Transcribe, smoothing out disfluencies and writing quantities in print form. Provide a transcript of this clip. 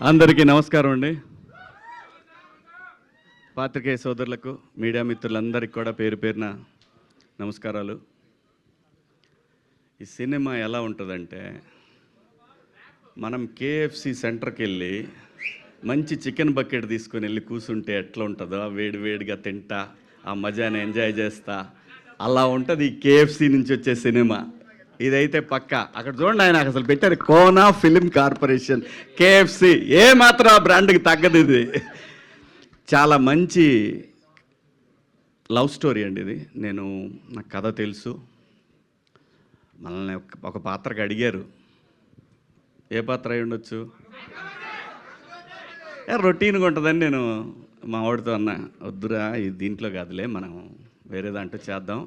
అందరికీ నమస్కారం అండి. పాత్రికేయ సోదరులకు, మీడియా మిత్రులందరికీ కూడా పేరు పేరున నమస్కారాలు. ఈ సినిమా ఎలా ఉంటుందంటే, మనం కేఎఫ్సి సెంటర్కి వెళ్ళి మంచి చికెన్ బకెట్ తీసుకొని వెళ్ళి కూర్చుంటే ఎట్లా ఉంటుందో, వేడి వేడిగా తింటా ఆ మజాని ఎంజాయ్ చేస్తా, అలా ఉంటుంది ఈ కేఎఫ్సి నుంచి వచ్చే సినిమా. ఇదైతే పక్క. అక్కడ చూడండి, ఆయన అసలు పెట్టారు కోనా ఫిలిం కార్పొరేషన్, కేఎఫ్సి. ఏ మాత్రం ఆ బ్రాండ్కి తగ్గదు. ఇది చాలా మంచి లవ్ స్టోరీ అండి. ఇది నాకు కథ తెలుసు. మనల్ని ఒక పాత్రకి అడిగారు, ఏ పాత్ర అయి ఉండొచ్చు, రొటీన్గా ఉంటుందని నేను మా వాడితో అన్నా, వద్దురా ఇది దీంట్లో కాదులే, మనం వేరే దాంట్లో చేద్దాం,